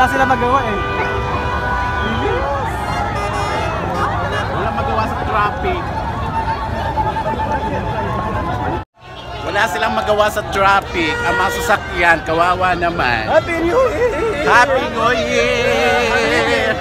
Wala sila magawa eh. Wala magawa sa traffic. Wala silang magawa sa traffic. Ang mga sasakyan, kawawa naman. Happy New Year! Happy New Year!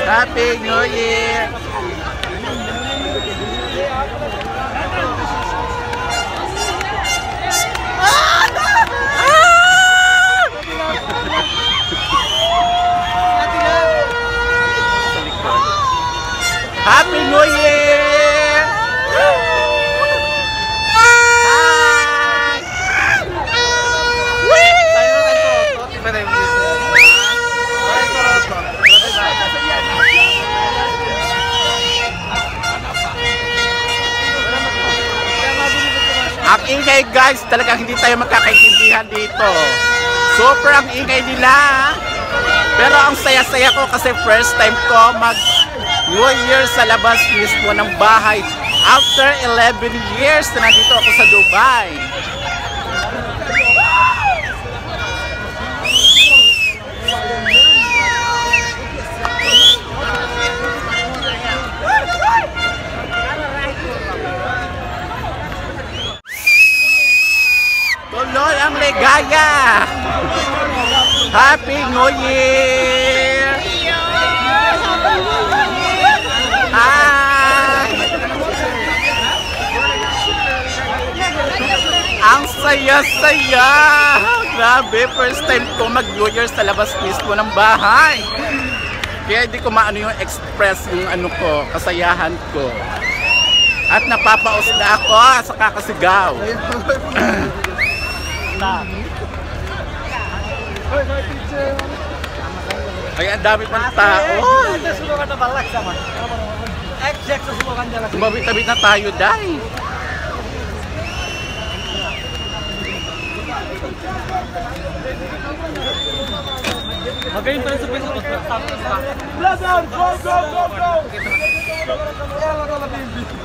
Happy New Year! Happy New Year! Ang ingay guys, talagang hindi tayo magkakaintindihan dito. Super ang ingay nila. Pero ang saya-saya ko kasi first time ko mag New Year sa labas mismo ng bahay. After 11 years na nandito ako sa Dubai. Tuloy ang ligaya! Happy New Year! Hi! Ang saya-saya! Grabe, first time ko mag-New Year sa labas mismo ng bahay. Kaya hindi ko maano yung express yung ano ko, kasayahan ko. At napapaos na ako sa kakasigaw. Ay, ang dami pang tao. Tumabit-tabit na tayo, day. Magayon pa rin sa Facebook.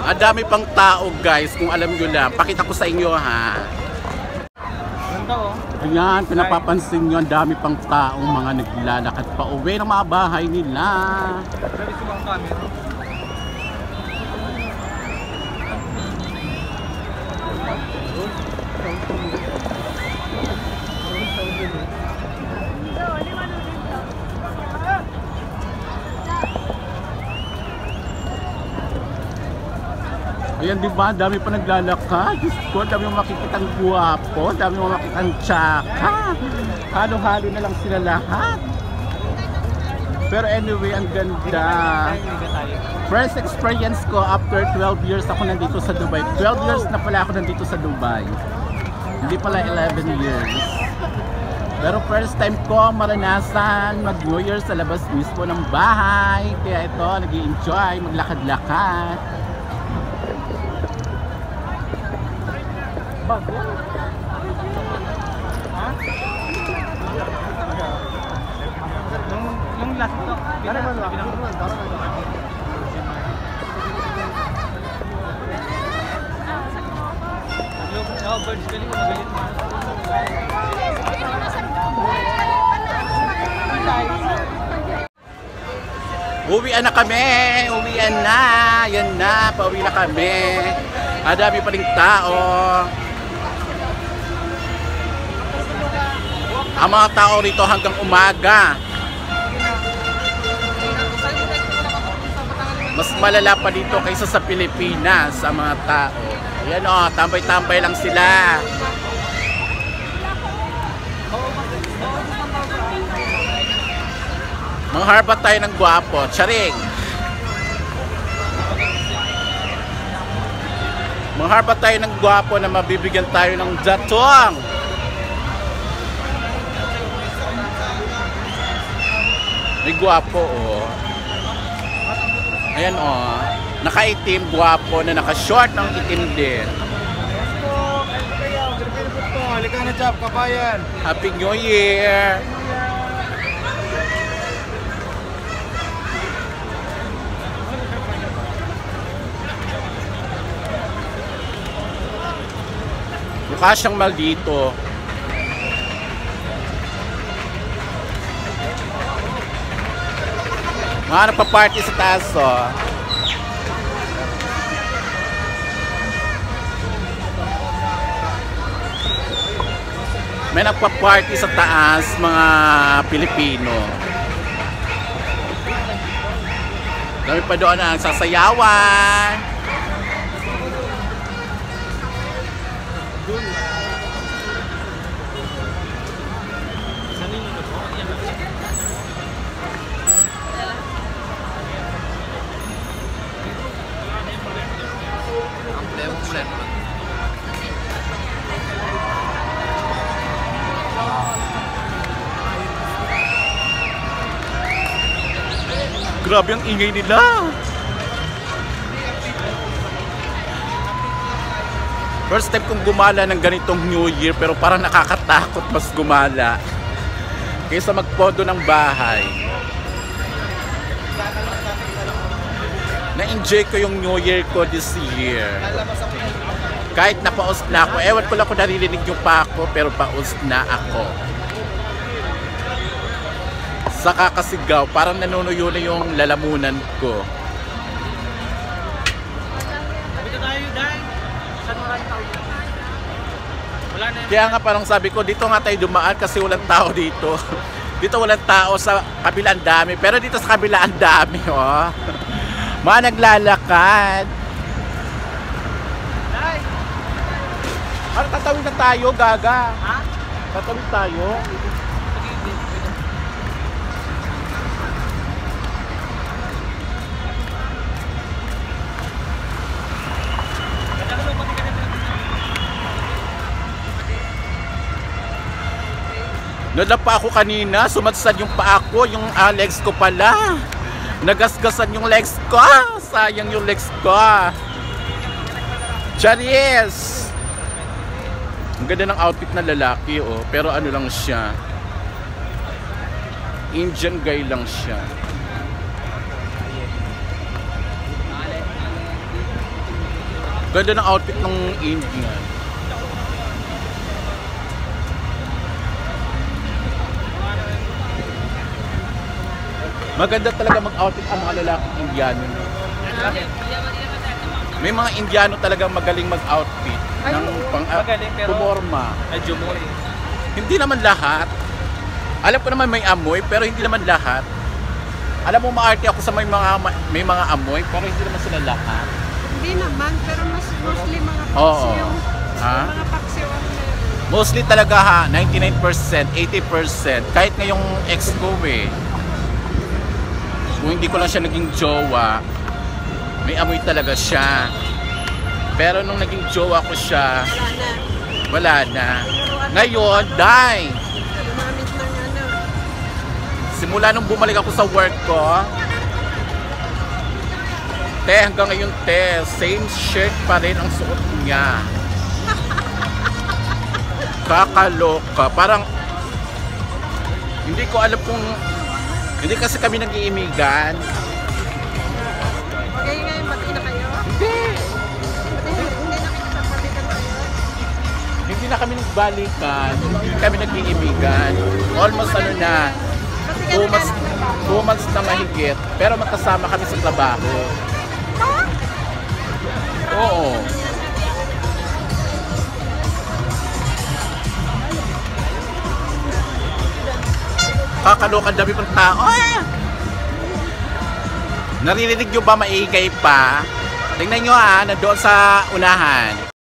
Ang dami pang tao, guys. Kung alam nyo lang, pakita ko sa inyo, ha. Ayan, pinapapansin nyo, ang dami pang taong mga naglalakad pa uwi ng mga bahay nila. Ayan, diba? Dami pa naglalakad. Diyos ko, dami mo makikitang guwapo, dami mo makikitang tsaka. Halo-halo na lang sila lahat. Pero anyway, ang ganda. First experience ko after 12 years ako nandito sa Dubai. 12 years na pala ako nandito sa Dubai. Hindi pala 11 years. Pero first time ko maranasan mag-New Year sa labas mismo ng bahay. Kaya ito, nag-i-enjoy, maglakad-lakad. Bago? Ha? Yung last ito. Birds galing ko magalit na. Uwian na kami! Uwian na! Yan na! Pauwi na kami! Ang dami pa ring tao! ang mga tao rito hanggang umaga. Mas malala pa dito kaysa sa Pilipinas ang mga tao. Ayan o, tambay-tambay lang sila. Mangharbat tayo ng gwapo. Charing! Mangharbat tayo ng gwapo na mabibigyan tayo ng jatong. May gwapo o. Ayan o. Naka-itim, gwapo na naka-short ng itim din. Halika na, Chap, kabayan. Happy New Year! Mukha siyang maldito. Mga nagpa-party sa taas, oh. May nagpa-party sa taas, mga Pilipino. Dami pa doon ang sasayawan. Grabe ang ingay nila. First time kong gumala ng ganitong New Year, pero parang nakakatakot mas gumala kaysa magpodo ng bahay. Na-enjoy ko yung New Year ko this year. Kahit napaus na ako, ewan ko lang kung naririnig yung pa ako, pero paus na ako. Sa kakasigaw, parang nanunuyo na yung lalamunan ko. Dito tayo, Day. Saan mo tayo? Wala na. Kaya nga parang sabi ko, dito nga tayo dumaan kasi walang tao dito. Dito walang tao, sa kabila ang dami. Pero dito sa kabila ang dami, oh. Mga naglalakad. Day! Ano, tatawid na tayo, Gaga? Ha? Tatawid tayo. Nadapa ako kanina, sumadsad yung paa ko, yung legs ko pala. Nagasgasan yung legs ko. Sayang yung legs ko. Charis! Ang ganda ng outfit na lalaki, oh. Pero ano lang siya, Indian guy lang siya. Ganda ng outfit ng Indian. Maganda talaga mag-outfit ang mga lalaking Indiano. May mga Indiano talagang magaling mag-outfit ng pumorma. Medyo mo eh. Hindi naman lahat. Alam ko naman may amoy, pero hindi naman lahat. Alam mo, maarte ako sa may mga amoy, pero hindi naman sila lahat. Hindi naman, pero mostly mga Oo. paksiw. Ha? Mga paksiw ang meron. Mostly talaga ha, 99%, 80%. Kahit ngayong ex ko eh. Kung hindi ko lang siya naging jowa, may amoy talaga siya. Pero nung naging jowa ko siya, wala na. Ngayon, die! Gumamit ng ano. Simula nung bumalik ako sa work ko, hanggang ngayon, same shirt pa rin ang suot niya. Kakaloka. Parang, hindi ko alam kung, hindi kasi kami nag-iimigan. Okay, ngayon, pati na kayo? Hindi. Hindi na kayo kapatitan kayo? Hindi na kami nagbalikan. Hindi kami nag-iimigan. Almost ano na, Kasi 2 months na mahigit. Pero magkasama kami sa trabaho. Oo. Kakaloka, dami pang tao. Ay! Naririnig nyo ba maingay pa? Tingnan nyo nandoon sa unahan.